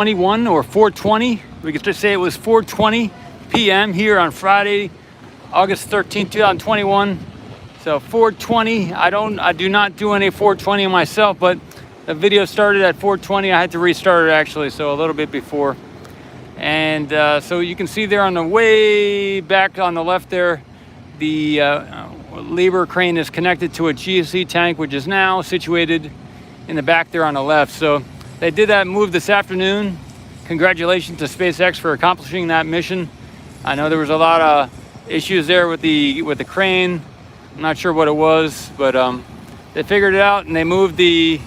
21 or 4:20. We could just say it was 4:20 p.m. here on Friday, August 13th, 2021. So 4:20. I do not do any 4:20 myself, but the video started at 4:20. I had to restart it actually, so a little bit before. And so you can see there on the way back on the left there, the lever crane is connected to a GSE tank, which is now situated in the back there on the left. So they did that move this afternoon. Congratulations to SpaceX for accomplishing that mission. I know there was a lot of issues there with the crane. I'm not sure what it was, but they figured it out and they moved the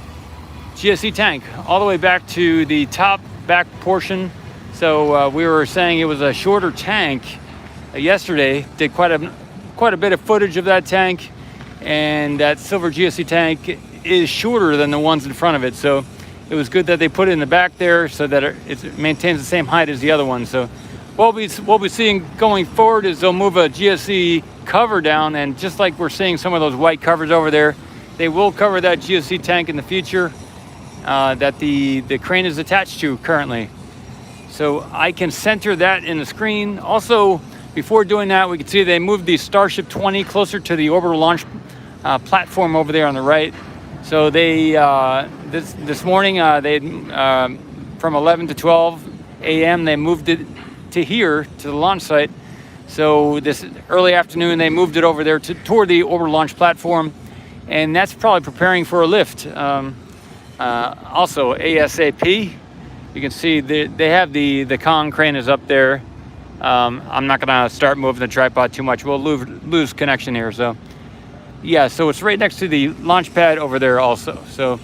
GSE tank all the way back to the top back portion. So we were saying it was a shorter tank yesterday. Did quite a bit of footage of that tank, and that silver GSE tank is shorter than the ones in front of it. So it was good that they put it in the back there so that it maintains the same height as the other one. So what we'll be seeing going forward is they'll move a GSE cover down, and just like we're seeing some of those white covers over there, they will cover that GSE tank in the future that the crane is attached to currently. So I can center that in the screen. Also, before doing that, we can see they moved the Starship 20 closer to the orbital launch platform over there on the right. So they this morning from 11 to 12 a.m. they moved it to here to the launch site. So this early afternoon they moved it over there toward the orbital launch platform, and that's probably preparing for a lift. Also ASAP. You can see they have the Kong crane is up there. I'm not gonna start moving the tripod too much. We'll lose connection here. So yeah, so it's right next to the launch pad over there also. So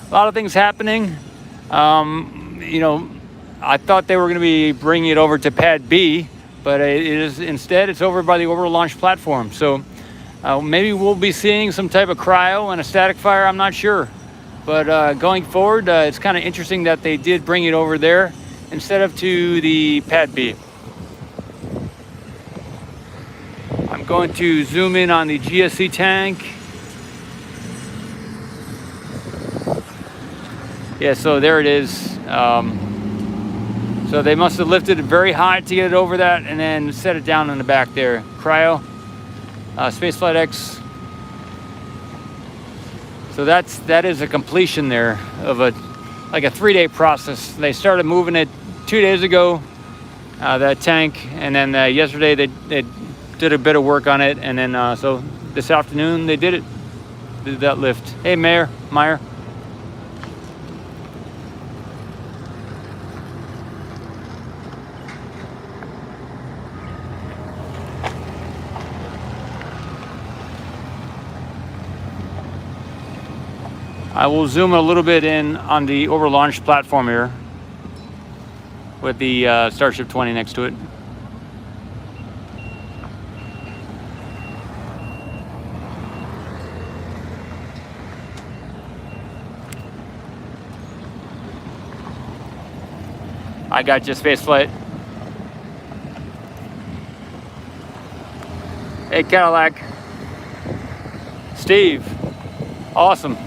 a lot of things happening. You know, I thought they were gonna be bringing it over to pad B, but instead it's over by the orbital launch platform. So maybe we'll be seeing some type of cryo and a static fire. I'm not sure. But going forward, it's kind of interesting that they did bring it over there instead of to the pad B. I'm going to zoom in on the GSE tank. Yeah, so there it is. So they must have lifted it very high to get it over that and then set it down in the back there. Cryo, Spaceflight X. So that is a completion there of like a 3-day process. They started moving it 2 days ago, that tank, and then yesterday they did a bit of work on it, and then so this afternoon they did that lift. Hey, Meyer. I will zoom a little bit in on the orbital launch platform here with the Starship 20 next to it. I got you, Spaceflight. Hey, Cadillac. Steve. Awesome.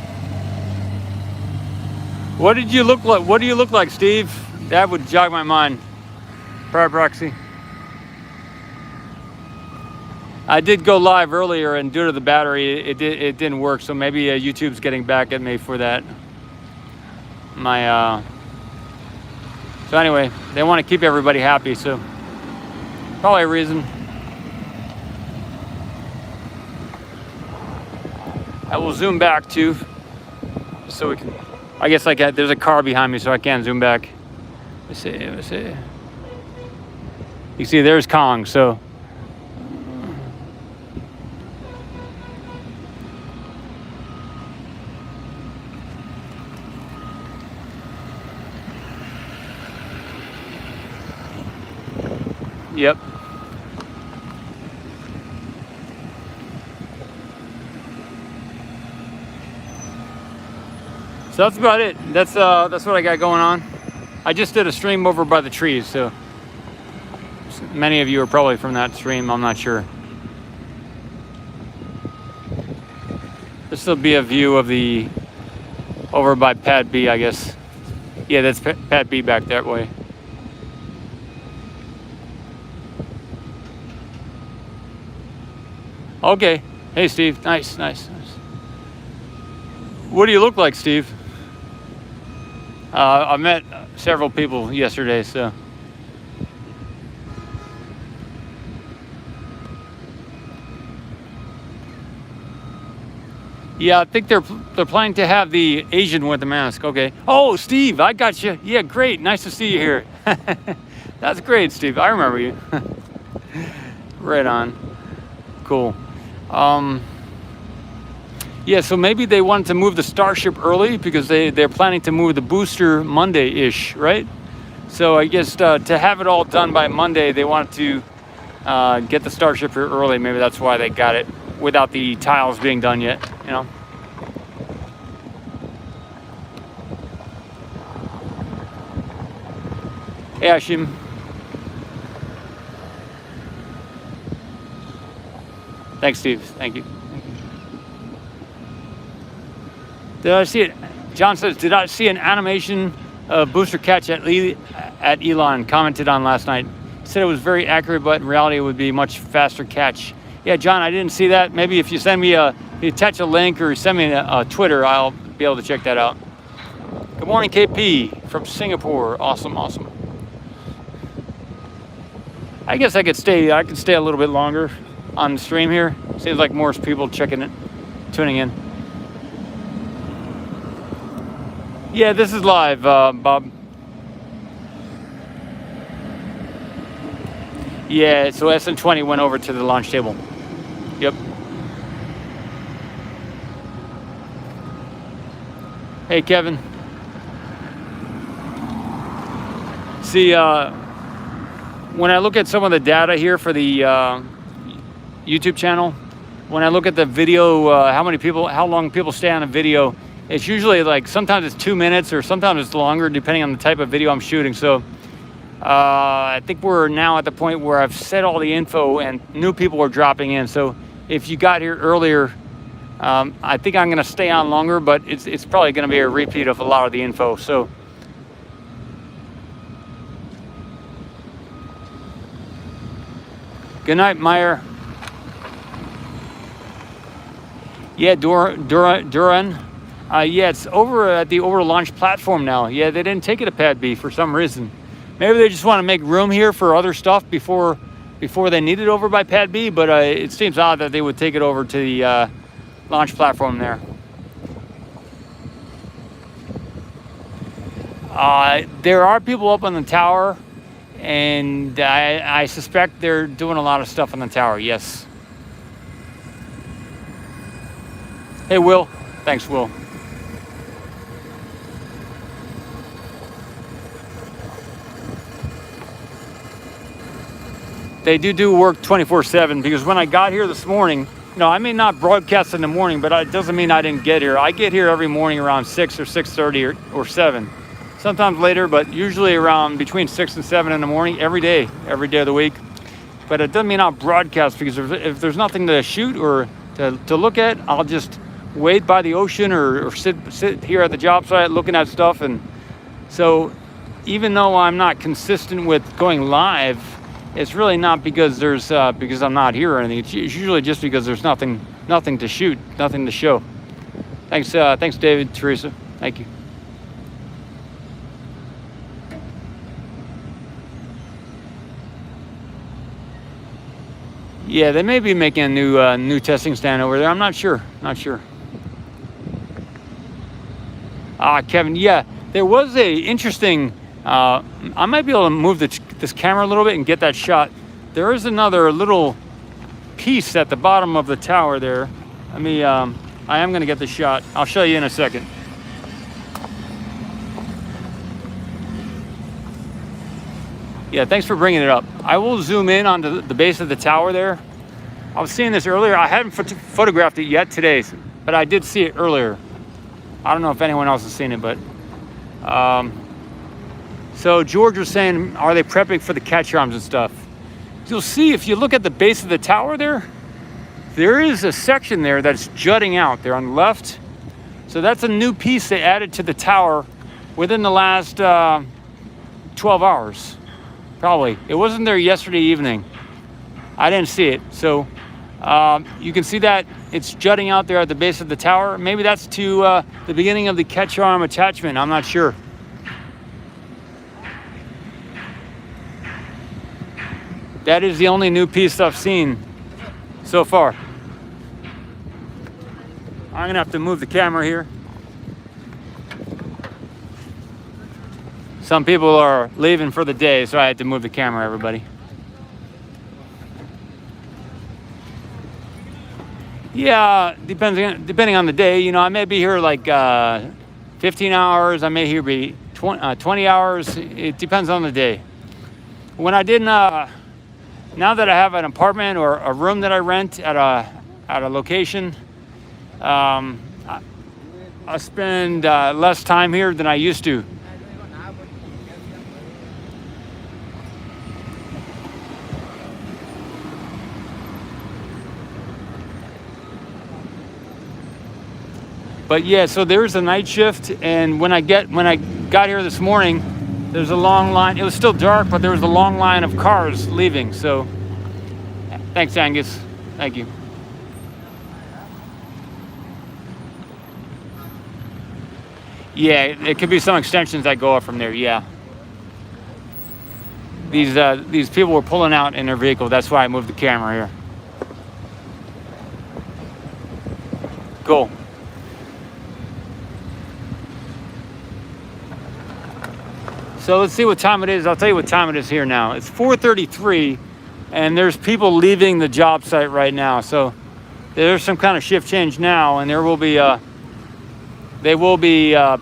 What do you look like, Steve? That would jog my mind. Prior proxy. I did go live earlier, and due to the battery, it didn't work. So maybe YouTube's getting back at me for that. So anyway, they want to keep everybody happy, so probably a reason. I will zoom back too, so we can. I guess there's a car behind me, so I can't zoom back. Let's see. You see, there's Kong. So yep. So that's about it. That's what I got going on. I just did a stream over by the trees, so many of you are probably from that stream. I'm not sure. This will be a view of the over by pad B, I guess. Yeah, that's Pat B back that way. Okay. Hey, Steve. Nice. What do you look like, Steve? I met several people yesterday, so. Yeah, I think they're planning to have the Asian with the mask. Okay. Oh, Steve, I got you. Yeah, great. Nice to see you here. That's great, Steve. I remember you. Right on. Cool. Yeah, so maybe they wanted to move the Starship early because they're planning to move the booster Monday-ish, right? So I guess to have it all done by Monday, they wanted to get the Starship here early. Maybe that's why they got it without the tiles being done yet, you know? Hey, Ashim. Thanks, Steve. Thank you. Did I see it? John says, did I see an animation booster catch at Elon commented on last night? He said it was very accurate, but in reality it would be much faster catch. Yeah, John, I didn't see that. Maybe if you send me if you attach a link or send me a Twitter, I'll be able to check that out. Good morning, KP from Singapore. Awesome. I guess I could stay a little bit longer on the stream here. Seems like more people tuning in. Yeah, this is live, Bob. Yeah, so SN20 went over to the launch table. Yep. Hey, Kevin. See, when I look at some of the data here for the YouTube channel, when I look at the video, how long people stay on a video, it's usually like sometimes it's 2 minutes or sometimes it's longer depending on the type of video I'm shooting. So I think we're now at the point where I've said all the info and new people are dropping in. So if you got here earlier, I think I'm going to stay on longer, but it's probably going to be a repeat of a lot of the info. So good night, Meyer. Yeah, Duran. Yeah, it's over at the Orbital launch platform now. Yeah, they didn't take it to Pad B for some reason. Maybe they just want to make room here for other stuff before they need it over by Pad B, but it seems odd that they would take it over to the launch platform there. There are people up on the tower, and I suspect they're doing a lot of stuff on the tower, yes. Hey, Will. Thanks, Will. They do work 24/7 because when I got here this morning, I may not broadcast in the morning, but it doesn't mean I didn't get here. I get here every morning around 6 or 6:30 or 7. Sometimes later, but usually around between 6 and 7 in the morning, every day of the week. But it doesn't mean I'll broadcast because if there's nothing to shoot or to look at, I'll just wait by the ocean or sit here at the job site looking at stuff. And so even though I'm not consistent with going live, it's really not because because I'm not here or anything. It's usually just because there's nothing to shoot, nothing to show. Thanks, David, Teresa. Thank you. Yeah, they may be making a new testing stand over there. I'm not sure. Kevin, yeah, there was a interesting. I might be able to move this camera a little bit and get that shot. There is another little piece at the bottom of the tower there. I am going to get the shot. I'll show you in a second. Yeah, thanks for bringing it up. I will zoom in onto the base of the tower there. I was seeing this earlier. I haven't photographed it yet today, but I did see it earlier. I don't know if anyone else has seen it, but so George was saying, are they prepping for the catch arms and stuff? You'll see if you look at the base of the tower there is a section there that's jutting out there on the left. So that's a new piece they added to the tower within the last 12 hours, probably. It wasn't there yesterday evening. I didn't see it. So you can see that it's jutting out there at the base of the tower. Maybe that's to the beginning of the catch arm attachment. I'm not sure. That is the only new piece I've seen so far. I'm gonna have to move the camera here. Some people are leaving for the day, so I had to move the camera, everybody. Yeah, depending on the day. You know, I may be here like 15 hours. I may here be 20 hours. It depends on the day. When I didn't, now that I have an apartment or a room that I rent at a location, I spend less time here than I used to. But yeah, so there's a night shift, and when I got here this morning, there's a long line. It was still dark, but there was a long line of cars leaving. So, thanks, Angus. Thank you. Yeah, it could be some extensions that go up from there. Yeah. These people were pulling out in their vehicle. That's why I moved the camera here. Cool. So let's see what time it is. I'll tell you what time it is here now. It's 4:33, and there's people leaving the job site right now. So there's some kind of shift change now, and there will be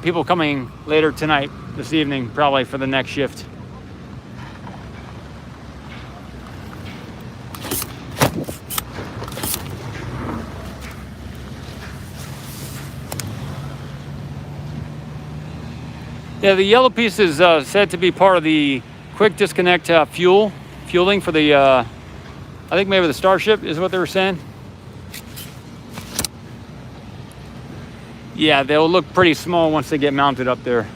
people coming later tonight, this evening, probably for the next shift. Yeah, the yellow piece is said to be part of the quick disconnect fueling for the, I think maybe the Starship is what they were saying. Yeah, they'll look pretty small once they get mounted up there.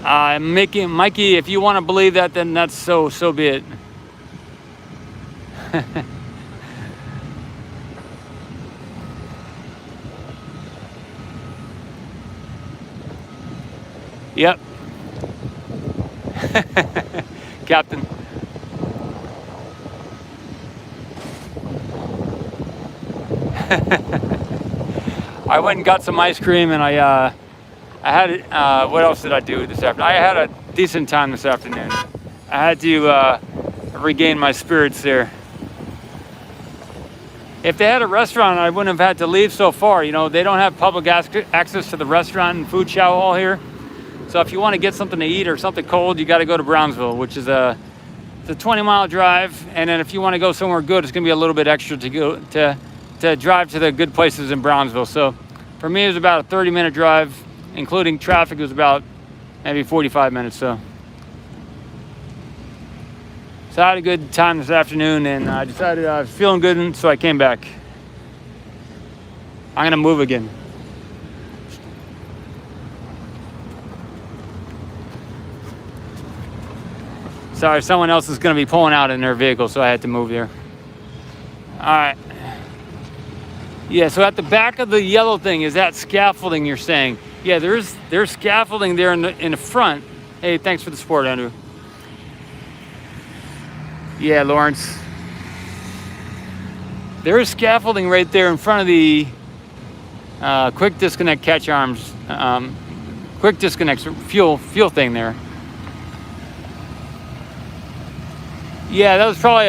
Mikey, if you want to believe that, then that's so be it. Yep. Captain. I went and got some ice cream, and I had what else did I do this afternoon? I had a decent time this afternoon. I had to regain my spirits there. If they had a restaurant, I wouldn't have had to leave so far. You know, they don't have public access to the restaurant and food chow hall here. So if you want to get something to eat or something cold, you got to go to Brownsville, which is it's a 20-mile drive. And then if you want to go somewhere good, it's going to be a little bit extra to go to drive to the good places in Brownsville. So for me, it was about a 30-minute drive, including traffic. It was about maybe 45 minutes. So I had a good time this afternoon, and I decided I was feeling good, and so I came back. I'm going to move again. Sorry, someone else is going to be pulling out in their vehicle, so I had to move there. All right. Yeah, so at the back of the yellow thing is that scaffolding you're saying. Yeah, there's scaffolding there in the front. Hey, thanks for the support, Andrew. Yeah, Lawrence. There is scaffolding right there in front of the quick disconnect catch arms, quick disconnect fuel thing there. Yeah, that was probably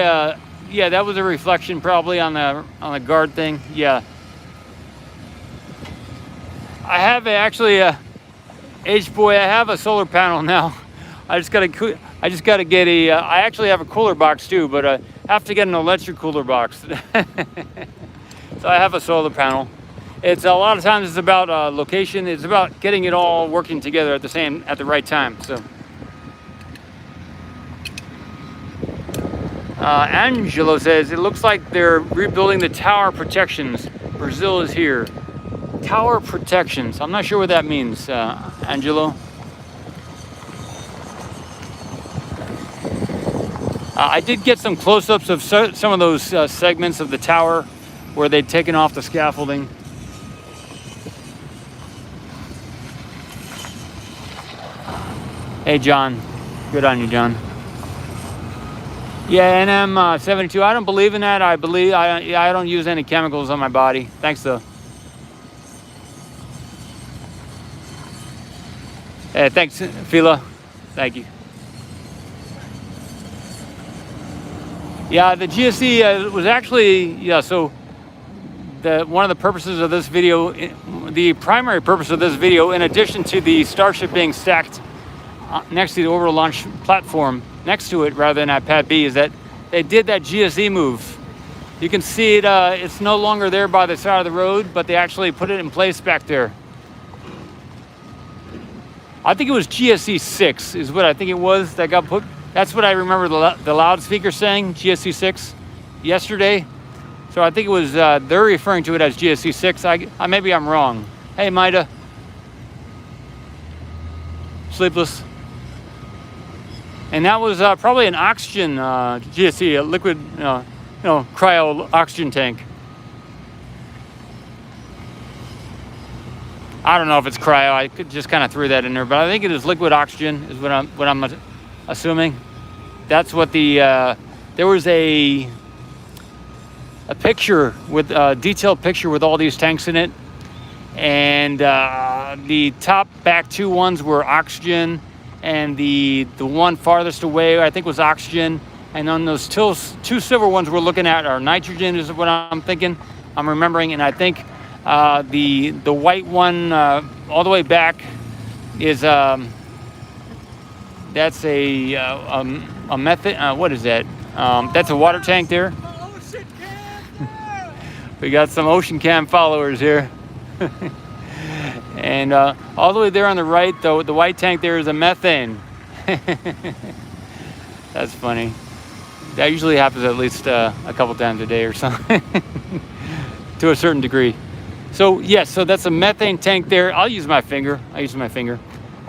that was a reflection probably on the guard thing. Yeah. I have H-boy, I have a solar panel now. I just gotta get I actually have a cooler box too, but I have to get an electric cooler box. So I have a solar panel. It's a lot of times it's about location. It's about getting it all working together at the right time. So. Angelo says, it looks like they're rebuilding the tower protections. Brazil is here. Tower protections. I'm not sure what that means, Angelo. I did get some close-ups of some of those segments of the tower where they'd taken off the scaffolding. Hey, John. Good on you, John. Yeah, NM72. I don't believe in that. I don't use any chemicals on my body. Thanks, though. Hey, thanks, Fila. Thank you. Yeah, the GSE was actually, yeah, so one of the purposes of this video, the primary purpose of this video, in addition to the Starship being stacked next to the orbital launch platform, next to it rather than at Pad B, is that they did that GSE move. You can see it, it's no longer there by the side of the road, but they actually put it in place back there. I think it was GSE 6 is what I think it was that got put. That's what I remember the loudspeaker saying, GSE 6, yesterday. So I think it was, they're referring to it as GSE 6. Maybe I'm wrong. Hey, Maida. Sleepless. And that was probably an oxygen GSE, a liquid, cryo oxygen tank. I don't know if it's cryo. I could just kind of threw that in there, but I think it is liquid oxygen is what I'm assuming. That's what there was a picture with a detailed picture with all these tanks in it, and the top back two ones were oxygen, and the one farthest away I think was oxygen, and then those two silver ones we're looking at are nitrogen is what I'm thinking. I'm remembering, and I think the white one all the way back is that's a method. What is that? That's a water tank there. We got some Ocean Cam followers here. And all the way there on the right, though, the white tank there is a methane. That's funny. That usually happens at least a couple times a day or something, to a certain degree. So yes, so that's a methane tank there. I'll use my finger. I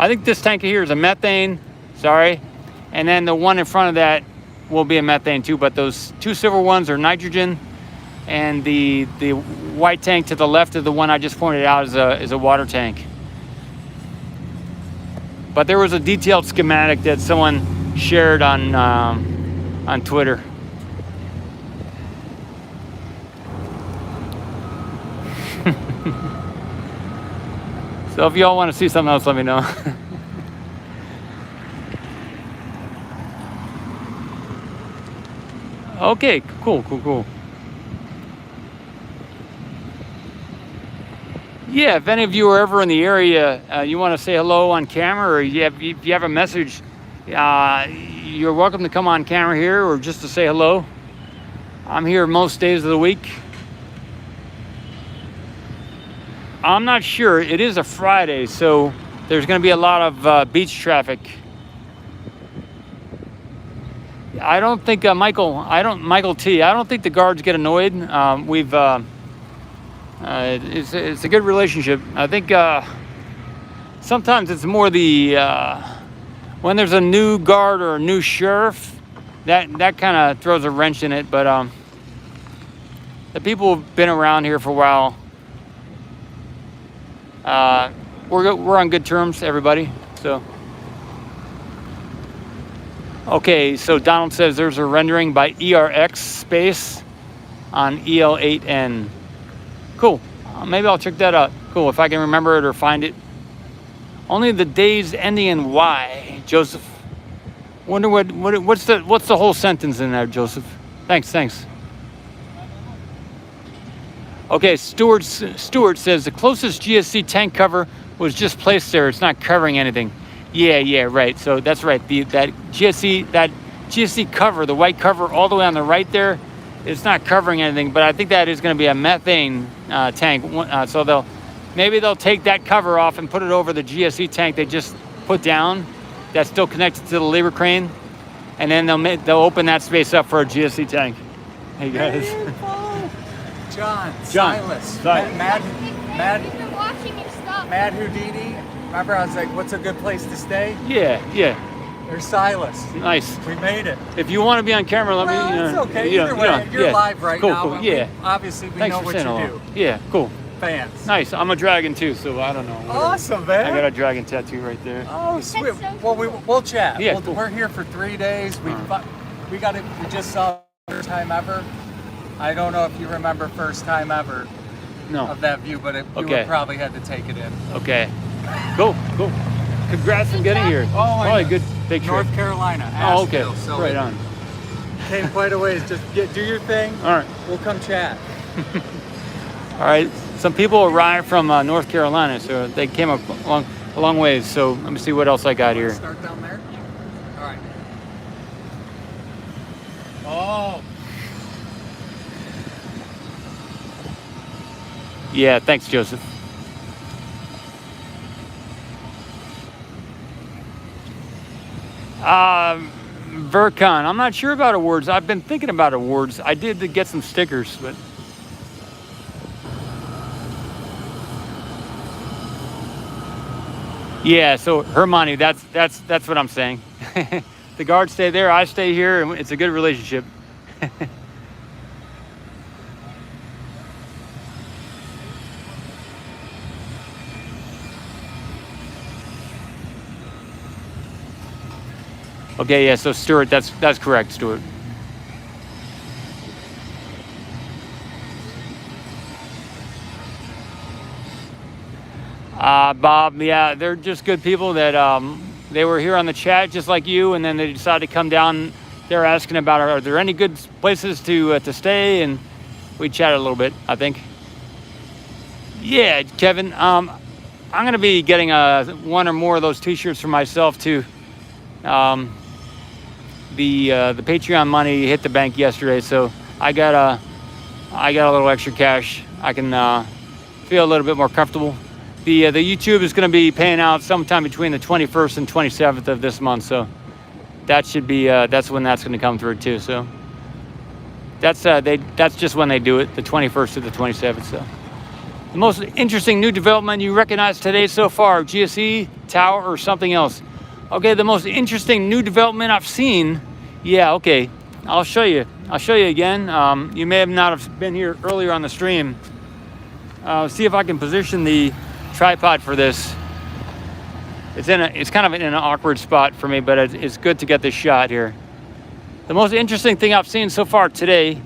think this tank here is a methane. Sorry. And then the one in front of that will be a methane too. But those two silver ones are nitrogen, and the white tank to the left of the one I just pointed out is a water tank. But there was a detailed schematic that someone shared on Twitter. So if y'all want to see something else, let me know. Okay, cool. Yeah, if any of you are ever in the area, you want to say hello on camera, or if you have a message, you're welcome to come on camera here, or just to say hello. I'm here most days of the week. I'm not sure. It is a Friday, so there's going to be a lot of beach traffic. I don't think Michael T. I don't think the guards get annoyed. It's a good relationship. I think sometimes it's more when there's a new guard or a new sheriff, that kind of throws a wrench in it. But the people who've been around here for a while, we're on good terms, everybody. So. Okay, so Donald says there's a rendering by ERX Space on EL8N. Cool. Maybe I'll check that out. Cool, if I can remember it or find it. Only the days ending in Y, Joseph. Wonder what's the whole sentence in there, Joseph? Thanks. Okay, Stuart says the closest GSC tank cover was just placed there. It's not covering anything. Yeah, right. So that's right. That GSC cover, the white cover all the way on the right there, it's not covering anything. But I think that is going to be a methane tank. So they'll take that cover off and put it over the GSE tank they just put down. That's still connected to the labor crane, and then they'll open that space up for a GSE tank. Hey guys. John, Silas, Mad Houdini. Remember, I was like, "What's a good place to stay?" Yeah. There's Silas. Nice. We made it. If you want to be on camera, let me. It's okay. Either way, you're live right now. Cool. Yeah. Obviously, we Thanks know for what you saying do. Yeah. Cool. Fans. Nice. I'm a dragon too, so I don't know. Awesome, man. I got a dragon tattoo right there. Oh, sweet. Well, we'll chat. Yeah. Cool. We're here for 3 days. We got it. We just saw first time ever. I don't know if you remember first time ever. No. Of that view, but you would probably had to take it in. Okay. Cool. Congrats on getting here. Probably a good big trip. North Carolina. Oh, okay. So right on. Came quite a ways. Just do your thing. All right. We'll come chat. All right. Some people arrived from North Carolina, so they came a long ways. So let me see what else I got here. Start down there. All right. Oh. Yeah. Thanks, Joseph. Vercon. I'm not sure about awards. I've been thinking about awards. I did to get some stickers, but yeah. So Hermione, that's what I'm saying. The guards stay there, I stay here, and it's a good relationship. Okay, yeah, so Stuart, that's correct, Stuart. Bob, yeah, they're just good people that they were here on the chat just like you, and then they decided to come down. They're asking about, are there any good places to stay? And we chatted a little bit, I think. Yeah, Kevin, I'm going to be getting one or more of those t-shirts for myself too. The Patreon money hit the bank yesterday, so I got a little extra cash. I can feel a little bit more comfortable. The YouTube is going to be paying out sometime between the 21st and 27th of this month, so that should be that's when that's going to come through too. So that's just when they do it, the 21st to the 27th. So the most interesting new development you recognize today so far, GSE, tower, or something else? Okay, the most interesting new development I've seen. Yeah, okay, I'll show you again. You may have not have been here earlier on the stream. See if I can position the tripod for this. It's kind of in an awkward spot for me, but it's good to get this shot here. The most interesting thing I've seen so far today,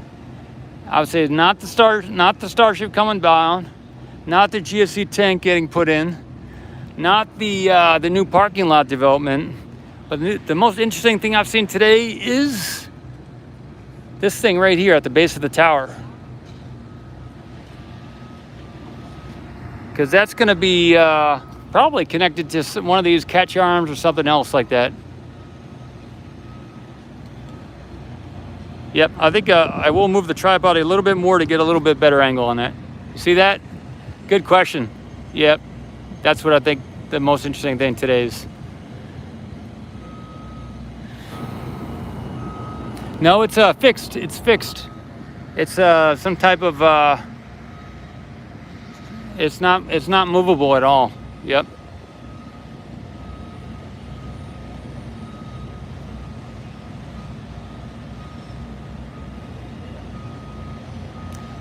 I would say, is not the Starship coming down, not the GSE tank getting put in, not the new parking lot development, but the most interesting thing I've seen today is this thing right here at the base of the tower. Because that's going to be probably connected to one of these catch arms or something else like that. Yep, I think I will move the tripod a little bit more to get a little bit better angle on that. You see that? Good question. Yep, that's what I think the most interesting thing today is. No, it's fixed. It's fixed. It's some type of. It's not movable at all. Yep.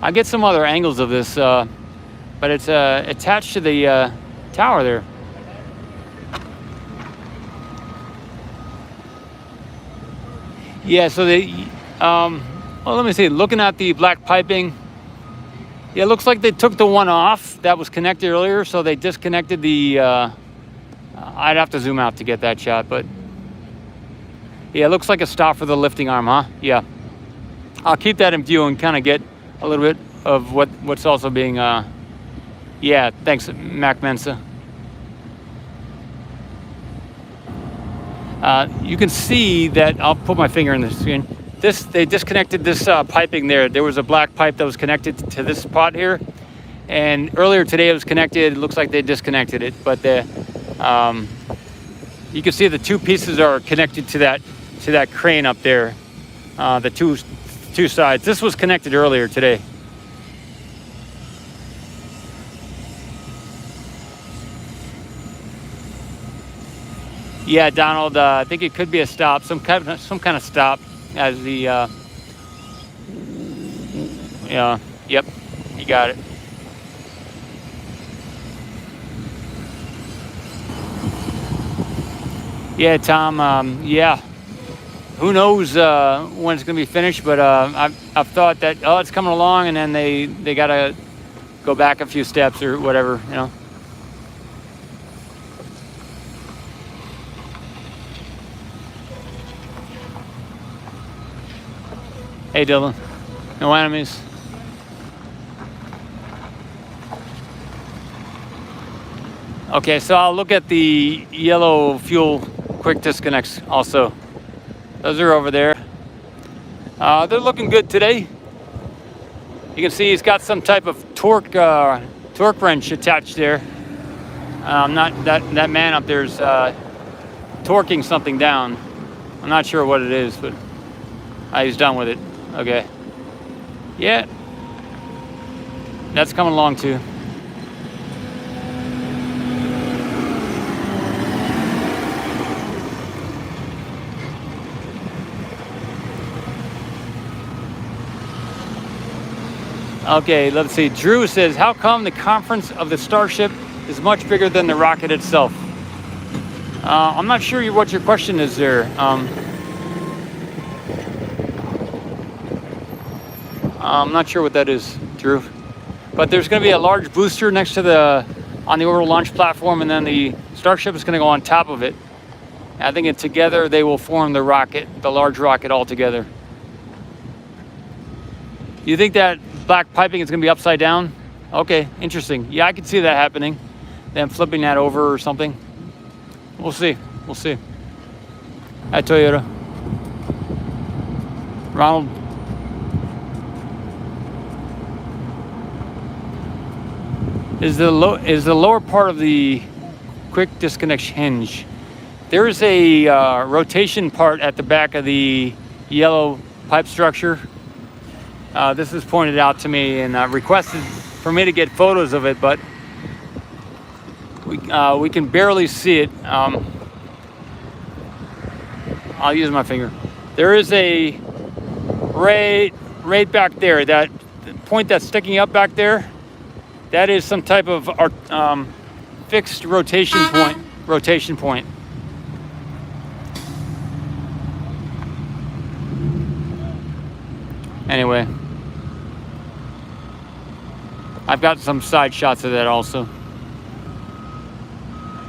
I get some other angles of this, but it's attached to the tower there. Yeah, so well, let me see. Looking at the black piping, yeah, it looks like they took the one off that was connected earlier, so they disconnected the. I'd have to zoom out to get that shot, but yeah, it looks like a stop for the lifting arm, huh? Yeah, I'll keep that in view and kind of get a little bit of what's also being. Yeah, thanks, Mac Mensa. You can see that, I'll put my finger in the screen. They disconnected this piping there. There was a black pipe that was connected to this spot here. And earlier today it was connected. It looks like they disconnected it. But you can see the two pieces are connected to that See that crane up there? The two sides. This was connected earlier today. Yeah, Donald. I think it could be a stop, some kind of stop, as the. Yeah. Yep. You got it. Yeah, Tom. Yeah. Who knows when it's going to be finished? But I've thought that it's coming along, and then they gotta go back a few steps or whatever, you know. Hey, Dylan. No enemies. Okay, so I'll look at the yellow fuel quick disconnects also. Those are over there. They're looking good today. You can see he's got some type of torque wrench attached there. Not that man up there's torquing something down. I'm not sure what it is, but he's done with it. Okay. Yeah. That's coming along too. Okay, let's see. Drew says, how come the conference of the Starship is much bigger than the rocket itself? I'm not sure what your question is there. I'm not sure what that is, Drew. But there's going to be a large booster next to on the orbital launch platform, and then the Starship is going to go on top of it. I think together they will form the rocket, the large rocket altogether. You think that black piping is going to be upside down? Okay, interesting. Yeah, I could see that happening. Them flipping that over or something. We'll see. We'll see. At Toyota. Ronald. Is the lower part of the quick disconnect hinge. There is a rotation part at the back of the yellow pipe structure. This is pointed out to me and requested for me to get photos of it, but we can barely see it. I'll use my finger. There is a right back there. That point that's sticking up back there, that is some type of fixed rotation point. Anyway, I've got some side shots of that also.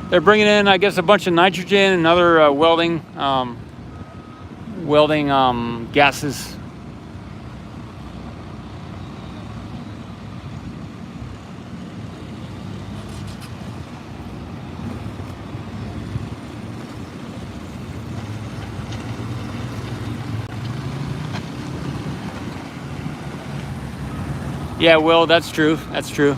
They're bringing in, I guess, a bunch of nitrogen and other welding gases. Yeah, Will, that's true. That's true.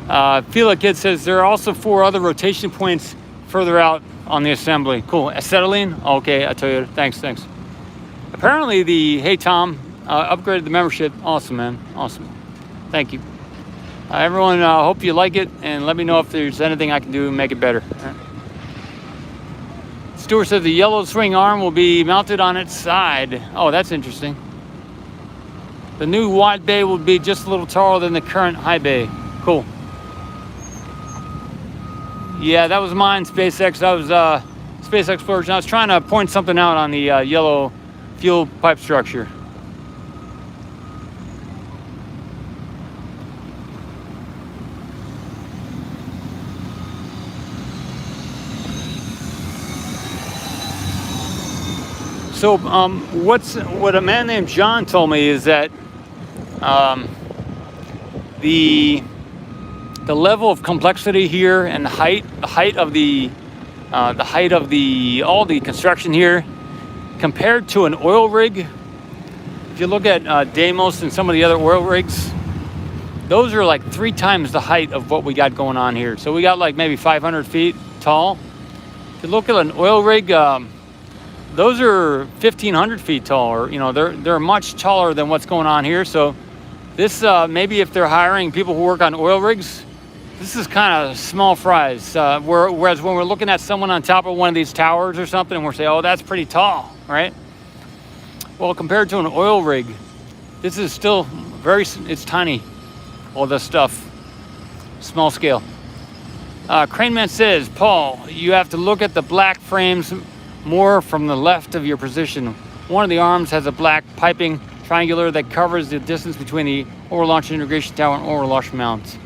Fila Kid says there are also 4 other rotation points further out on the assembly. Cool. Acetylene? Okay, I tell you. Thanks. Apparently hey Tom, upgraded the membership. Awesome, man. Awesome. Thank you. Everyone, hope you like it, and let me know if there's anything I can do to make it better. Stuart says the yellow swing arm will be mounted on its side. Oh, that's interesting. The new wide bay will be just a little taller than the current high bay. Cool. Yeah, that was mine, SpaceX. That was Space Exploration. I was trying to point something out on the yellow fuel pipe structure. So what a man named John told me is that the level of complexity here and the height of all the construction here compared to an oil rig. If you look at Deimos and some of the other oil rigs, those are like 3 times the height of what we got going on here. So we got like maybe 500 feet tall. If you look at an oil rig, those are 1,500 feet tall, or you know, they're much taller than what's going on here. So this maybe if they're hiring people who work on oil rigs, this is kind of small fries. Whereas when we're looking at someone on top of one of these towers or something, and we're saying, oh, that's pretty tall, right? Well, compared to an oil rig, this is still it's tiny, all this stuff, small scale. Crane Man says, Paul, you have to look at the black frames more from the left of your position. One of the arms has a black piping triangular that covers the distance between the overlaunch integration tower and overlaunch mount.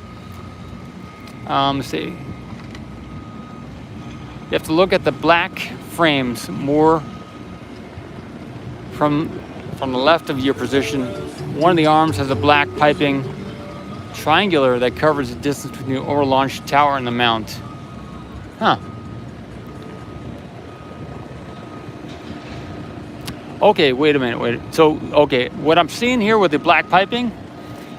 Let's see. You have to look at the black frames more from the left of your position. One of the arms has a black piping triangular that covers the distance between the overlaunch tower and the mount. Huh. Okay, wait a minute. So, okay, what I'm seeing here with the black piping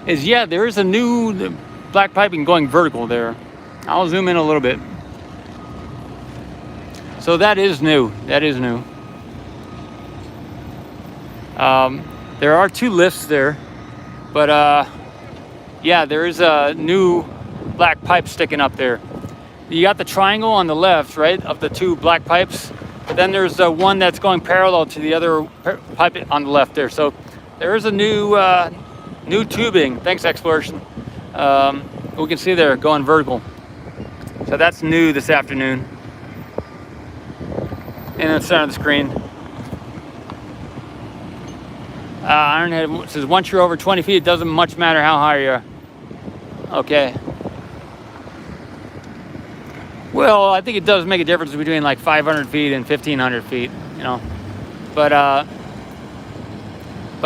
is, yeah, there is a new black piping going vertical there. I'll zoom in a little bit. So that is new. That is new. There are 2 lifts there, but yeah, there is a new black pipe sticking up there. You got the triangle on the left, right, of the 2 black pipes, but then there's one that's going parallel to the other pipe on the left there. So there is a new tubing. Thanks, Exploration. We can see there going vertical. So that's new this afternoon. In the center of the screen. Ironhead says, once you're over 20 feet, it doesn't much matter how high you are. Okay. Well, I think it does make a difference between like 500 feet and 1,500 feet, you know. But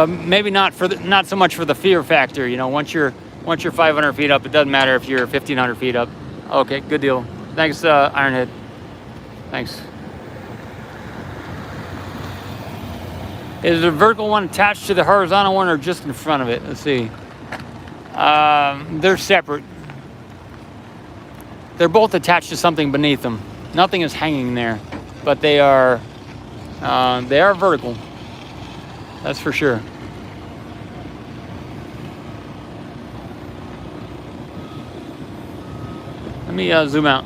maybe not so much for the fear factor, you know. Once you're 500 feet up, it doesn't matter if you're 1,500 feet up. Okay, good deal. Thanks, Ironhead. Thanks. Is the vertical one attached to the horizontal one or just in front of it? Let's see. They're separate. They're both attached to something beneath them. Nothing is hanging there, but they are vertical. That's for sure. Let me zoom out.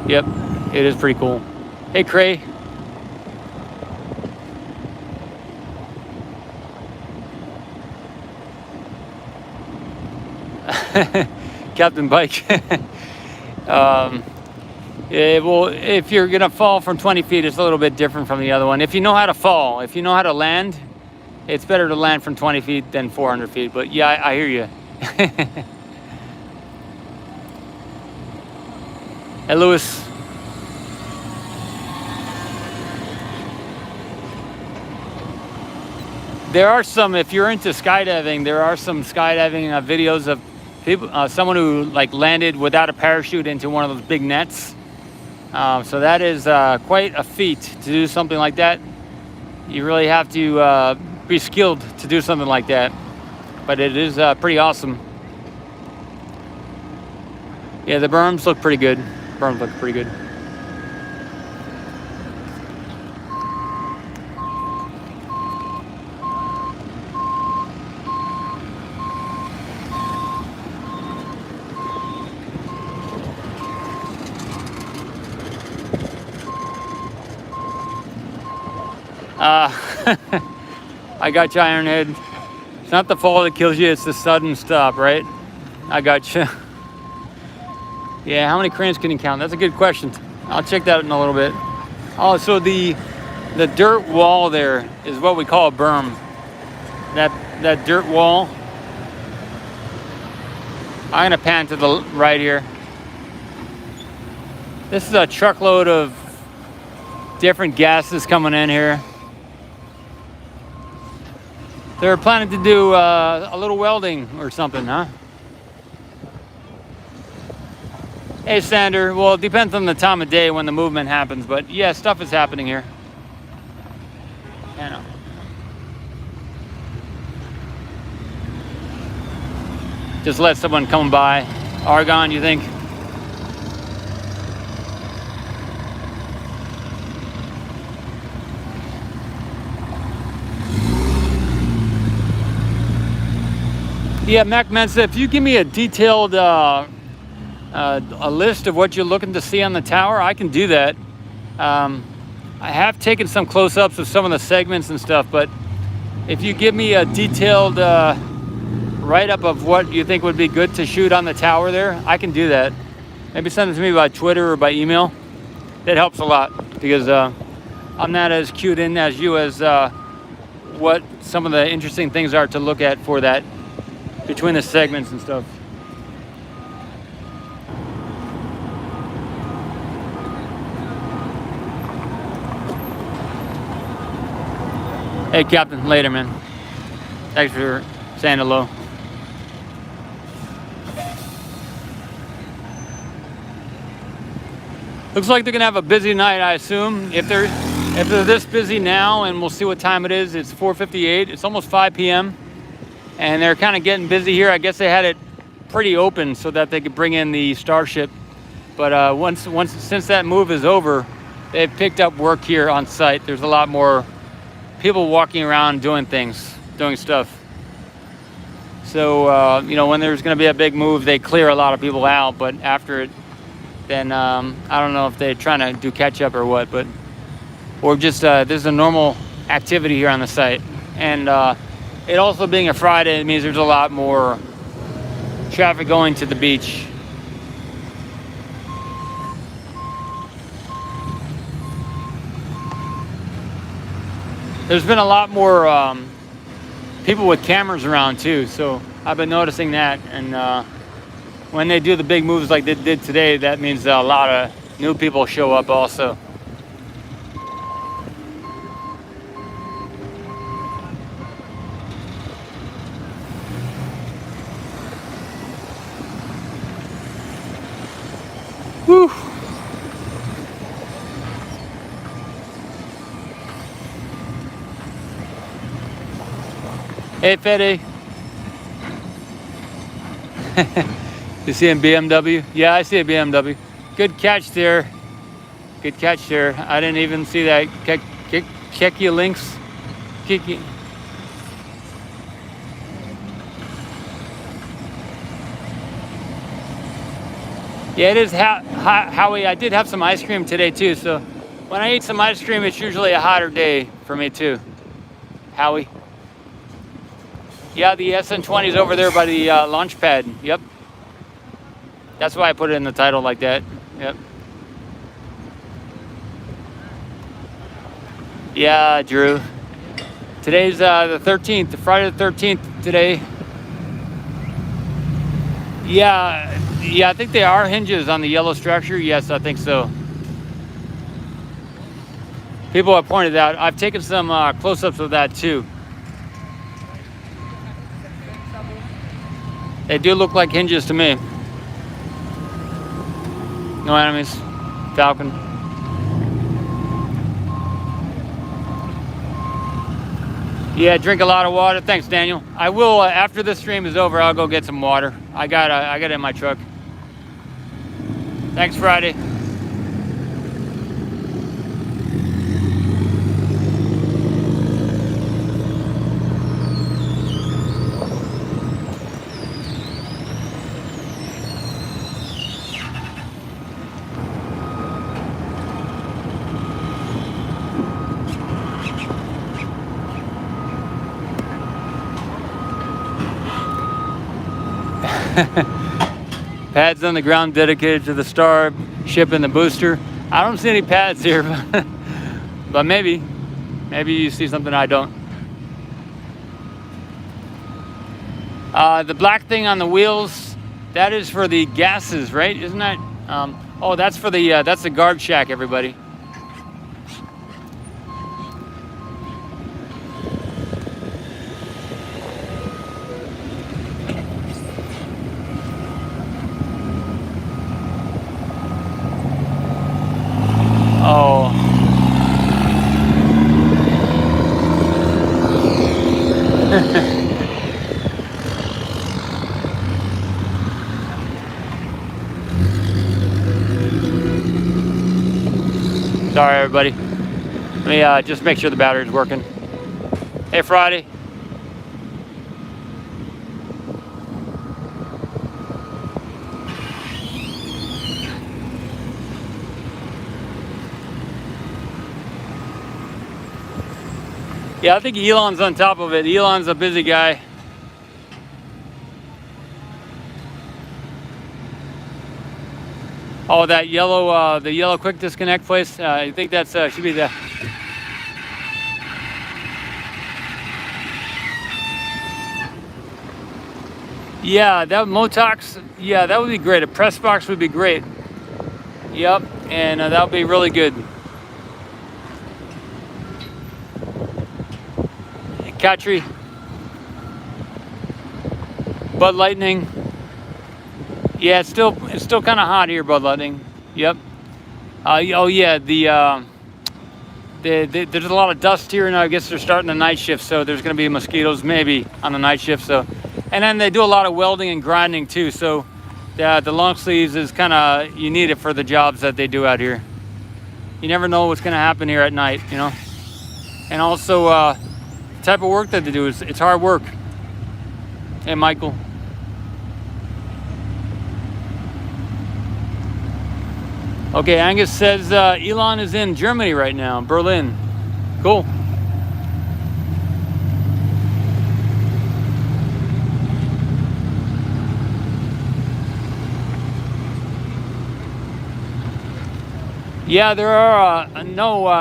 Yep. It is pretty cool. Hey, Cray. Captain Bike. Yeah, well, if you're going to fall from 20 feet, it's a little bit different from the other one. If you know how to fall, if you know how to land, it's better to land from 20 feet than 400 feet. But yeah, I hear you. Hey, Lewis. There are some, if you're into skydiving, there are some skydiving videos of people, someone who like landed without a parachute into one of those big nets. So that is quite a feat to do something like that. You really have to be skilled to do something like that. But it is pretty awesome. Yeah, the berms look pretty good. Berms look pretty good. I got you, Ironhead. It's not the fall that kills you, it's the sudden stop, right? I got you. Yeah, how many cranes can you count? That's a good question. I'll check that in a little bit. Oh, so the dirt wall there is what we call a berm. That dirt wall. I'm gonna pan to the right here. This is a truckload of different gases coming in here. They're planning to do a little welding or something, huh? Hey, Sander. Well, it depends on the time of day when the movement happens, but yeah, stuff is happening here. I know. Just let someone come by. Argon, you think? Yeah, Mac Mensa, if you give me a detailed a list of what you're looking to see on the tower, I can do that. I have taken some close-ups of some of the segments and stuff, but if you give me a detailed write-up of what you think would be good to shoot on the tower there, I can do that. Maybe send it to me by Twitter or by email. That helps a lot, because I'm not as cued in as you as what some of the interesting things are to look at for that, between the segments and stuff. Hey, Captain, later, man. Thanks for saying hello. Looks like they're gonna have a busy night, I assume. If they're this busy now, and we'll see what time it is. It's 4:58. It's almost 5 p.m. and they're kind of getting busy here. I guess they had it pretty open so that they could bring in the Starship. But since that move is over, they've picked up work here on site. There's a lot more people walking around doing things, doing stuff. So you know, when there's going to be a big move, they clear a lot of people out. But after it, then I don't know if they're trying to do catch up or what, but or just there's a normal activity here on the site. And it also being a Friday, it means there's a lot more traffic going to the beach. There's been a lot more people with cameras around too, so I've been noticing that. And when they do the big moves like they did today, that means a lot of new people show up also. Whew. Hey, Fede. You see a BMW? Yeah, I see a BMW. Good catch there. Good catch there. I didn't even see that. Keki links. Kiki. Yeah, it is Howie. I did have some ice cream today too, so when I eat some ice cream, it's usually a hotter day for me too. Howie. Yeah, the SN20 is over there by the launch pad. Yep. That's why I put it in the title like that. Yep. Yeah, Drew. Today's the 13th, Friday the 13th today. Yeah, I think they are hinges on the yellow structure. Yes, I think so. People have pointed out. I've taken some close-ups of that too. They do look like hinges to me. No enemies. Falcon. Yeah, drink a lot of water. Thanks, Daniel. I will, after this stream is over, I'll go get some water. I got it in my truck. Thanks, Friday. Pads on the ground dedicated to the Starship and the booster. I don't see any pads here, but maybe you see something I don't. The black thing on the wheels, that is for the gases, right? Isn't that? Oh, that's for the that's the guard shack, everybody. Oh. everybody. Let me just make sure the battery's working. Hey, Friday. Yeah, I think Elon's on top of it. Elon's a busy guy. Oh, that yellow, the yellow quick disconnect place. I think that's should be the. Yeah, that Motox. Yeah, that would be great. A press box would be great. Yep, and that would be really good. Catry, Bud Lightning. Yeah, it's still kind of hot here, Bud Lightning. Yep. Oh yeah, there's a lot of dust here, and I guess they're starting the night shift, so there's going to be mosquitoes maybe on the night shift. So, and then they do a lot of welding and grinding too. So, the long sleeves is kind of, you need it for the jobs that they do out here. You never know what's going to happen here at night, you know. And also, the type of work that they do is, it's hard work. Hey, Michael. Okay, Angus says Elon is in Germany right now, Berlin. Cool. Yeah, there are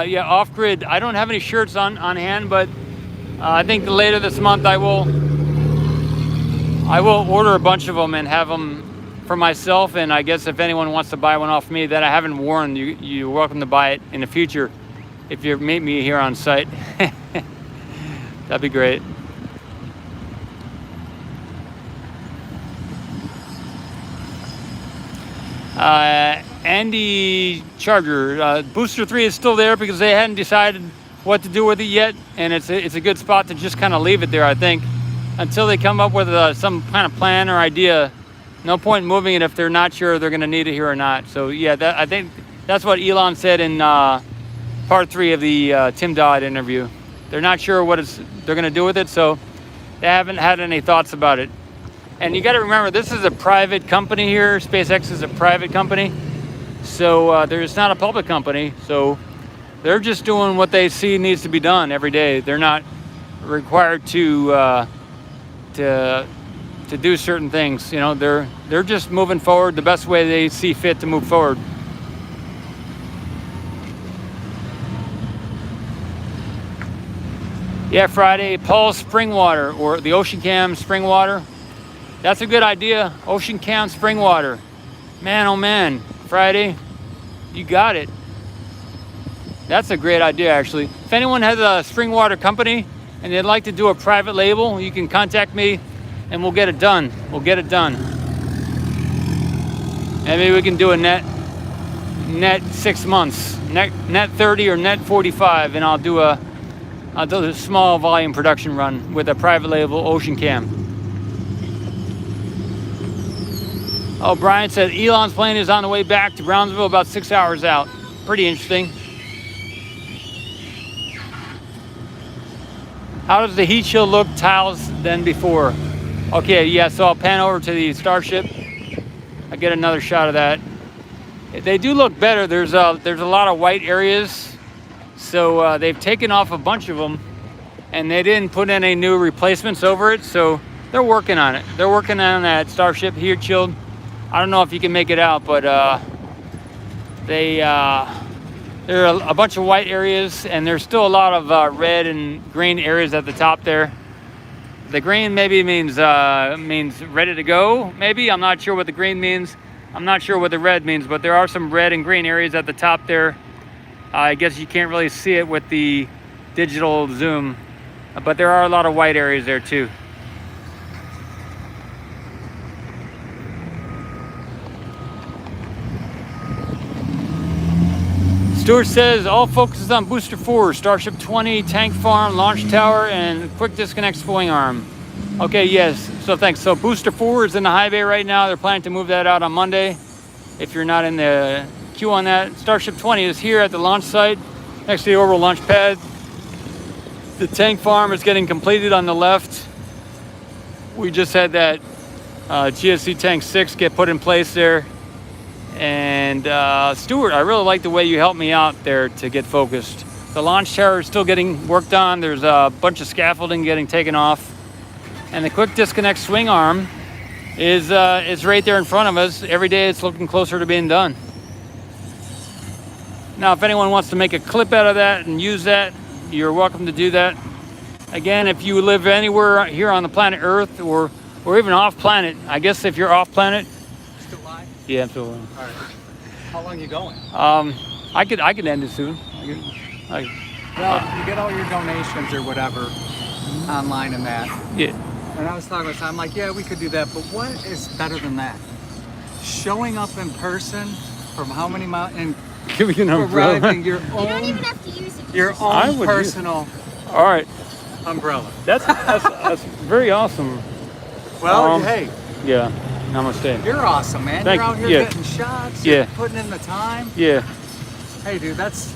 yeah, off-grid. I don't have any shirts on hand, but I think later this month I will order a bunch of them and have them for myself, and I guess if anyone wants to buy one off me that I haven't worn, you're welcome to buy it in the future if you meet me here on site. That'd be great. Andy Charger, Booster 3 is still there because they hadn't decided what to do with it yet, and it's a good spot to just kind of leave it there, I think, until they come up with some kind of plan or idea. No point in moving it if they're not sure they're going to need it here or not. So yeah, I think that's what Elon said in part 3 of the Tim Dodd interview. They're not sure what they're going to do with it, so they haven't had any thoughts about it. And you got to remember, this is a private company here. SpaceX is a private company, so it's not a public company. So they're just doing what they see needs to be done every day. They're not required to do certain things. You know, they're just moving forward the best way they see fit to move forward. Yeah, Friday, Paul's spring water, or the Ocean Cam spring water. That's a good idea. Ocean Cam spring water. Man, oh man, Friday, you got it. That's a great idea, actually. If anyone has a spring water company and they'd like to do a private label, you can contact me and we'll get it done. We'll get it done. And maybe we can do a net 6 months, net 30 or net 45, and I'll do a small volume production run with a private label Ocean Cam. Oh, Brian said Elon's plane is on the way back to Brownsville, about 6 hours out. Pretty interesting. How does the heat shield look tiles than before? Okay, yeah, so I'll pan over to the Starship. I get another shot of that. They do look better. There's a lot of white areas, so they've taken off a bunch of them, and they didn't put any new replacements over it, so they're working on it. They're working on that Starship heat shield. I don't know if you can make it out, but there are a bunch of white areas, and there's still a lot of red and green areas at the top there. The green maybe means ready to go, maybe. I'm not sure what the green means. I'm not sure what the red means, but there are some red and green areas at the top there. I guess you can't really see it with the digital zoom, but there are a lot of white areas there too. Stuart says all focuses on Booster 4, Starship 20, tank farm, launch tower, and quick disconnect spooling arm. Okay, yes, so thanks. So Booster 4 is in the high bay right now. They're planning to move that out on Monday. If you're not in the queue on that, Starship 20 is here at the launch site. next to the orbital launch pad. The tank farm is getting completed on the left. We just had that GSE Tank 6 get put in place there. And Stuart, I really like the way you helped me out there to get focused. The launch tower is still getting worked on. There's a bunch of scaffolding getting taken off. And the quick disconnect swing arm is right there in front of us. Every day it's looking closer to being done. Now, if anyone wants to make a clip out of that and use that, you're welcome to do that. Again, if you live anywhere here on the planet Earth or even off planet, I guess if you're off planet. Still live? Yeah, I'm still live. All right. How long you going? I could end it soon. Well, you get all your donations or whatever online and that. Yeah. And I was talking with, I'm like, yeah, we could do that, but what is better than that? Showing up in person from how many miles and Give me an umbrella. arriving your You don't even own, have to use it. your I own would personal All right. umbrella. That's very awesome. Well, hey, Yeah. Namaste. you're awesome, man. Thank You're out you. here Yeah. getting shots. Yeah. You're putting in the time. Yeah. Hey, dude, that's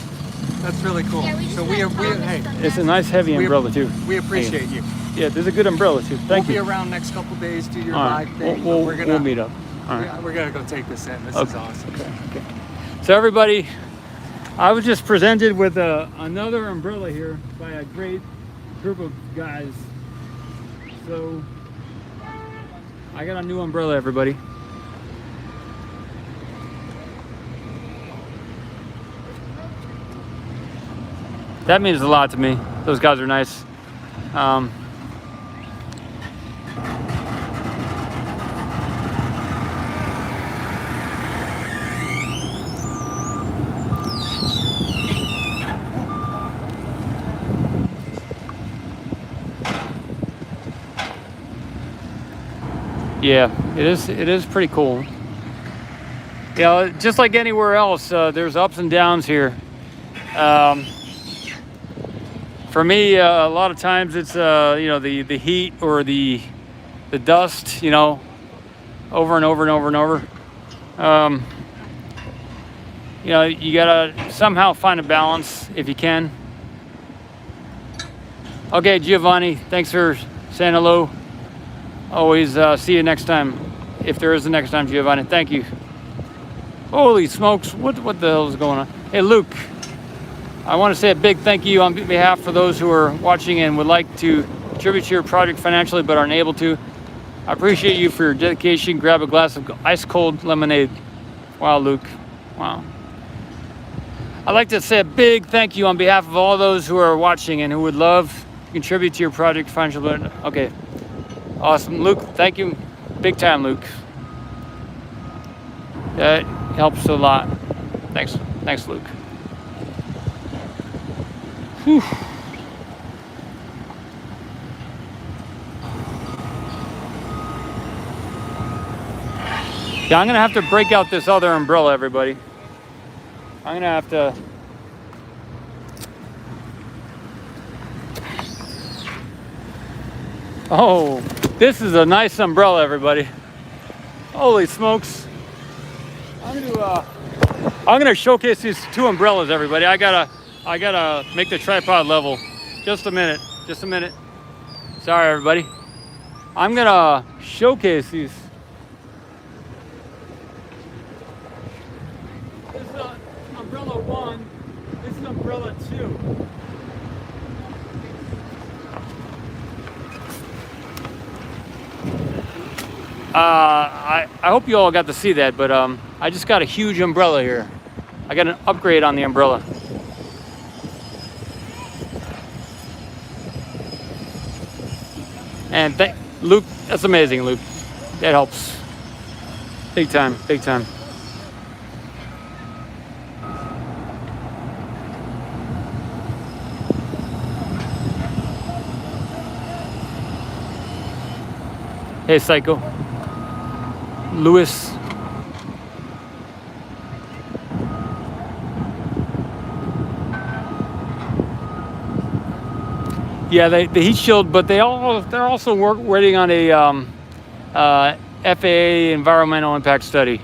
really cool. Yeah, we just So got promised hey, them It's a that. nice heavy We- umbrella too. we appreciate you. Yeah, there's a good umbrella too. Thank We'll you. be around next couple days, do your All live right. thing. We'll, but we're gonna we'll meet up. All right. yeah, we're gonna go take this in. This is awesome. Okay. So everybody, I was just presented with another umbrella here by a great group of guys. So I got a new umbrella, everybody. That means a lot to me. Those guys are nice. Yeah, it is pretty cool. Yeah, just like anywhere else, there's ups and downs here. For me, a lot of times it's the heat or the dust, over and over and over and over. You gotta somehow find a balance if you can. Okay, Giovanni, thanks for saying hello. Always see you next time, if there is a next time, Giovanni. Thank you. Holy smokes, what the hell is going on? Hey, Luke, I want to say a big thank you on behalf for those who are watching and would like to contribute to your project financially but aren't able to. I appreciate you for your dedication. Grab a glass of ice cold lemonade. Wow, Luke. Wow. I'd like to say a big thank you on behalf of all those who are watching and who would love to contribute to your project financially. Okay. Awesome. Luke, thank you. Big time, Luke. That helps a lot. Thanks. Thanks, Luke. Whew. Yeah, I'm gonna have to break out this other umbrella, everybody. I'm gonna have to. Oh, this is a nice umbrella, everybody. Holy smokes. I'm gonna showcase these two umbrellas, everybody. I gotta make the tripod level. Just a minute. Sorry, everybody. I'm gonna showcase these. This is umbrella 1. This is umbrella 2. I hope you all got to see that, but I just got a huge umbrella here. I got an upgrade on the umbrella. And Luke, that's amazing, Luke. That helps. Big time, big time. Hey, Psycho. Lewis. Yeah, the heat shield, but they're also waiting on a FAA environmental impact study.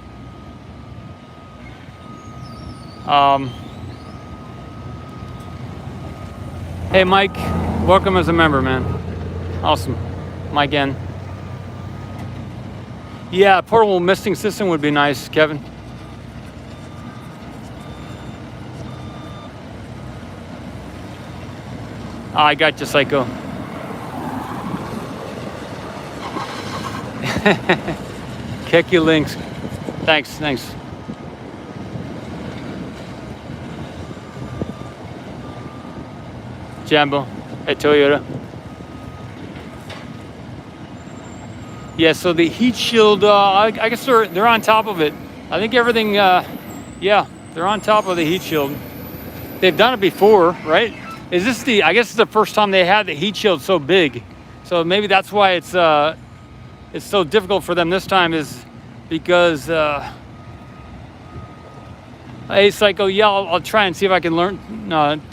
Hey, Mike, welcome as a member, man. Awesome. Mike N. Yeah, portable misting system would be nice, Kevin. I got you, Psycho. Kick your links. Thanks. Jambo at Toyota. Yeah, so the heat shield, I guess they're on top of it. I think everything, yeah, they're on top of the heat shield. They've done it before, right? Is this I guess it's the first time they had the heat shield so big. So maybe that's why it's so difficult for them this time, is because, hey, Psycho, yeah, I'll try and see if I can learn,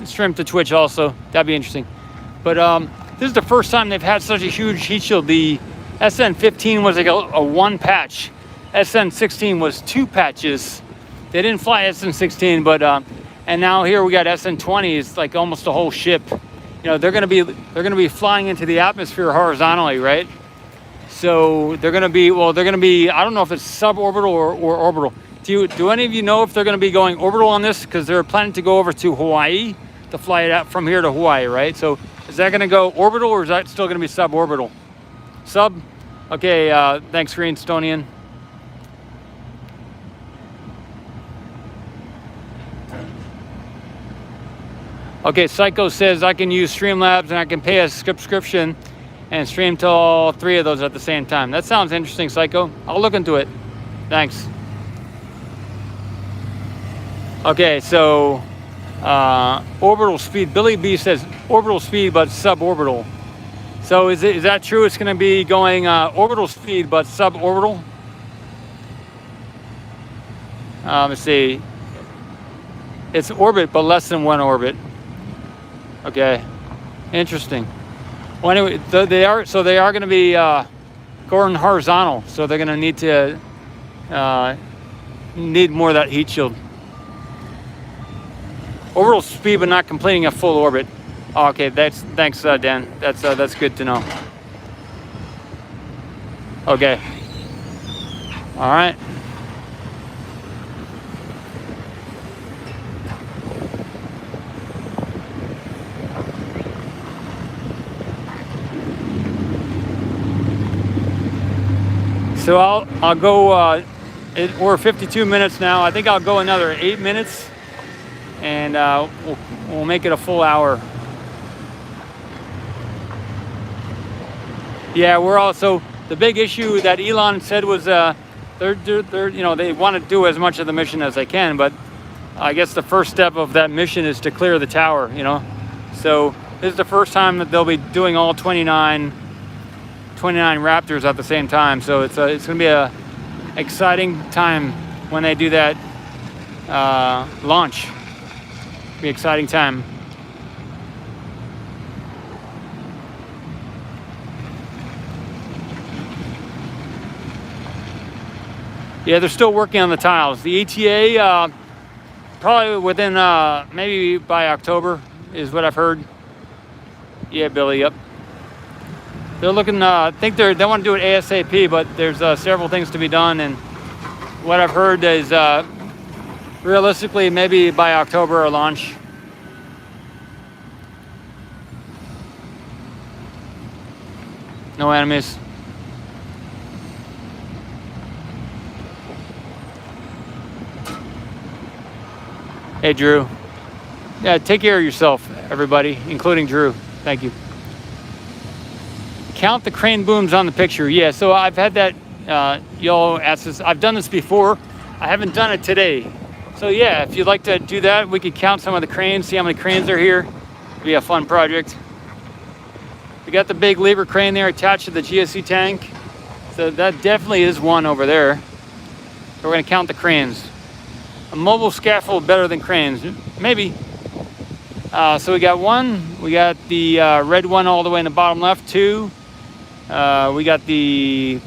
stream to Twitch also. That'd be interesting. But this is the first time they've had such a huge heat shield. The SN15 was like a one patch. SN16 was two patches. They didn't fly SN16, but and now here we got SN20. It's like almost a whole ship. You know, they're gonna be flying into the atmosphere horizontally, right? So they're gonna be I don't know if it's suborbital or orbital. Do any of you know if they're gonna be going orbital on this? Because they're planning to go over to Hawaii to fly it out from here to Hawaii, right? So is that gonna go orbital, or is that still gonna be suborbital? Sub? Okay, thanks, Greenstonian. Okay, Psycho says I can use Streamlabs and I can pay a subscription and stream to all three of those at the same time. That sounds interesting, Psycho. I'll look into it. Thanks. Okay, so orbital speed. Billy B says orbital speed but suborbital. So is that true? It's going to be going orbital speed but suborbital? Let's see. It's orbit but less than one orbit. Okay, interesting. Well, anyway, they are going to be going horizontal. So they're going to need more of that heat shield. Orbital speed but not completing a full orbit. Oh, okay, thanks, Dan. That's good to know. Okay. All right. So I'll go. We're 52 minutes now. I think I'll go another 8 minutes, and we'll make it a full hour. Yeah, we're also, the big issue that Elon said was they're they want to do as much of the mission as they can, but I guess the first step of that mission is to clear the tower, So this is the first time that they'll be doing all 29 Raptors at the same time. So it's going to be a exciting time when they do that launch. It'll be an exciting time. Yeah, they're still working on the tiles. The ETA, probably within, maybe by October is what I've heard. Yeah, Billy, yep. They're looking, I think they want to do it ASAP, but there's several things to be done. And what I've heard is realistically, maybe by October a launch. No enemies. Hey, Drew. Yeah, take care of yourself, everybody, including Drew. Thank you. Count the crane booms on the picture. Yeah, so I've had that, y'all asked this. I've done this before. I haven't done it today. So yeah, if you'd like to do that, we could count some of the cranes, see how many cranes are here. It'll be a fun project. We got the big lever crane there attached to the GSE tank. So that definitely is one over there. So we're gonna count the cranes. A mobile scaffold better than cranes, maybe. So we got one. We got the red one all the way in the bottom left. Two. We got this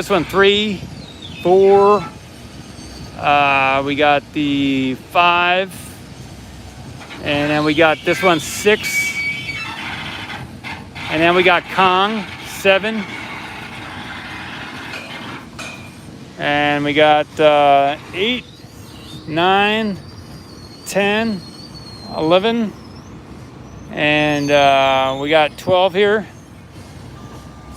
one. 3, 4. We got the 5. And then we got this one 6. And then we got Kong 7. And we got 8, 9, 10, 11. And we got 12 here.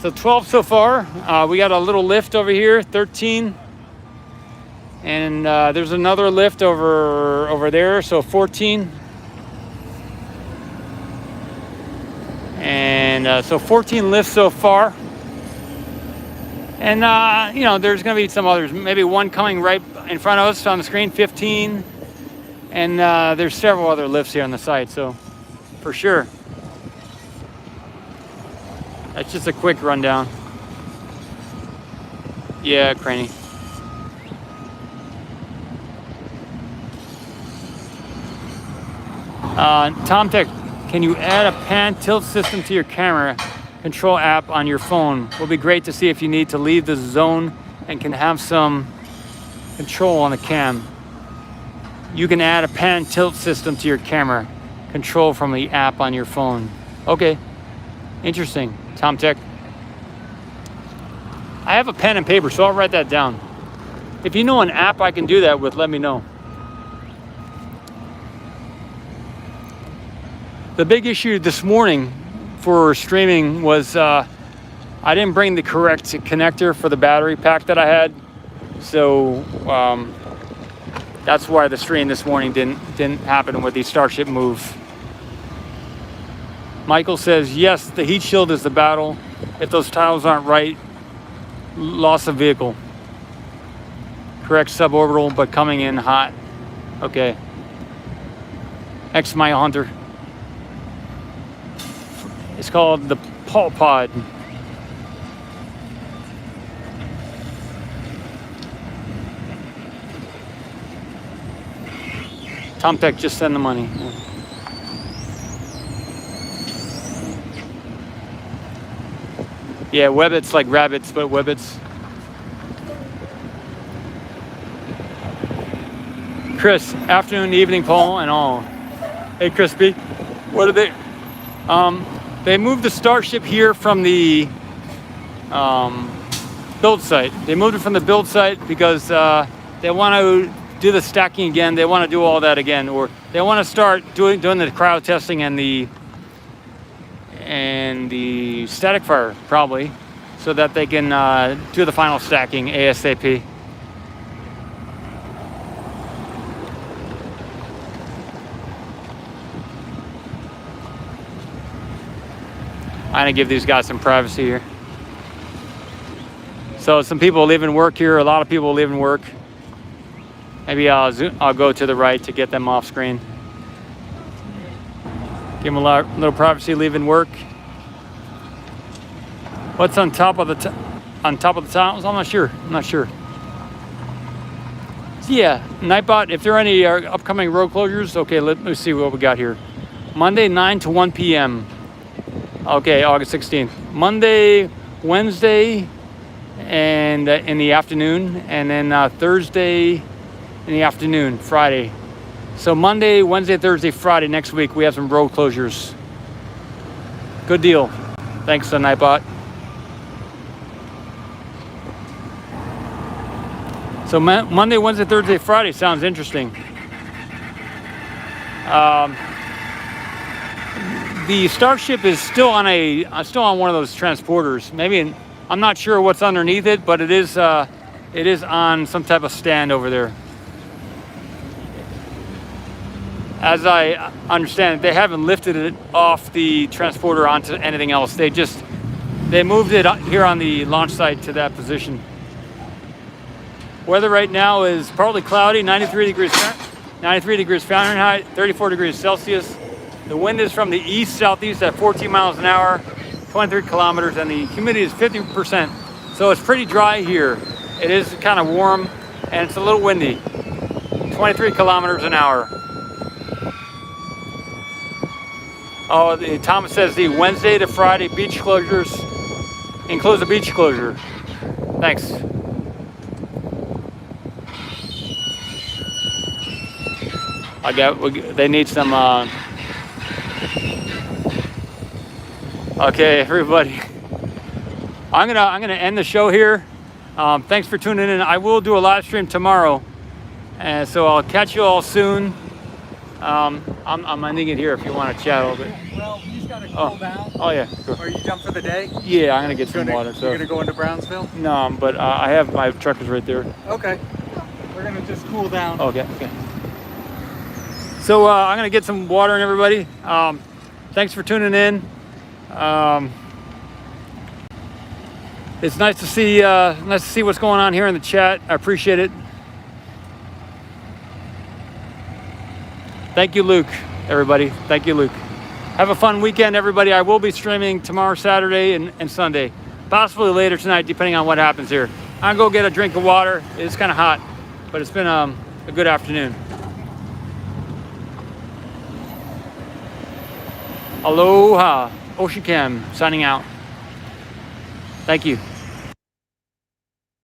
So 12 so far. We got a little lift over here, 13. And there's another lift over there, so 14. And so 14 lifts so far. And you know, there's gonna be some others, maybe one coming right in front of us on the screen, 15. And there's several other lifts here on the site, so for sure. That's just a quick rundown. Yeah, Craney. Tom Tech, can you add a pan tilt system to your camera control app on your phone? Will be great to see if you need to leave the zone and can have some control on the cam. You can add a pan tilt system to your camera control from the app on your phone. Okay, interesting, Tom Tech. I have a pen and paper, so I'll write that down. If you know an app I can do that with, let me know. The big issue this morning for streaming was I didn't bring the correct connector for the battery pack that I had. So that's why the stream this morning didn't happen with the Starship move. Michael says, yes, the heat shield is the battle. If those tiles aren't right, loss of vehicle. Correct suborbital, but coming in hot. Okay. X Mile Hunter. It's called the Paul Pod. Tom Tech, just send the money. Yeah, webbits like rabbits, but webbits. Chris, afternoon, evening, Paul, and all. Hey, Crispy, what are they? They moved the Starship here from the build site. They moved it from the build site because they want to do the stacking again. They want to do all that again, or they want to start doing the crowd testing and the static fire probably, so that they can do the final stacking ASAP. I'm gonna give these guys some privacy here. So some people leaving work here, a lot of people leaving work. Maybe I'll go to the right to get them off screen. Give them a little privacy leaving work. What's on top of the tiles? I'm not sure. So yeah, Nightbot. If there are any upcoming road closures, okay, let me see what we got here. Monday 9 to 1 p.m. Okay, August 16th. Monday, Wednesday, and in the afternoon, and then Thursday in the afternoon, Friday. So Monday, Wednesday, Thursday, Friday next week, we have some road closures. Good deal. Thanks, Nightbot. So Monday, Wednesday, Thursday, Friday sounds interesting. The Starship is still on one of those transporters. Maybe I'm not sure what's underneath it, but it is on some type of stand over there. As I understand it, they haven't lifted it off the transporter onto anything else. They moved it here on the launch site to that position. Weather right now is partly cloudy, 93 degrees Fahrenheit, 34 degrees Celsius. The wind is from the east-southeast at 14 miles an hour, 23 kilometers, and the humidity is 50%. So it's pretty dry here. It is kind of warm, and it's a little windy. 23 kilometers an hour. Oh, Thomas says the Wednesday to Friday beach closures includes a beach closure. Thanks. They need some. Okay, everybody. I'm gonna end the show here. Thanks for tuning in. I will do a live stream tomorrow, and so I'll catch you all soon. I'm ending it here if you want to chat a little bit. Well, he's got to cool down. Oh yeah. Sure. Are you done for the day? Yeah, I'm gonna get some water. So You're gonna go into Brownsville? no, but I have my truck is right there. Okay. We're gonna just cool down. Okay. So I'm gonna get some water in everybody. Thanks for tuning in. It's nice to see what's going on here in the chat. I appreciate it. Thank you, Luke. Everybody, thank you, Luke. Have a fun weekend, everybody. I will be streaming tomorrow, Saturday, and Sunday, possibly later tonight, depending on what happens here. I'll go get a drink of water. It's kind of hot, but it's been a good afternoon. Aloha. Oshicam signing out. Thank you.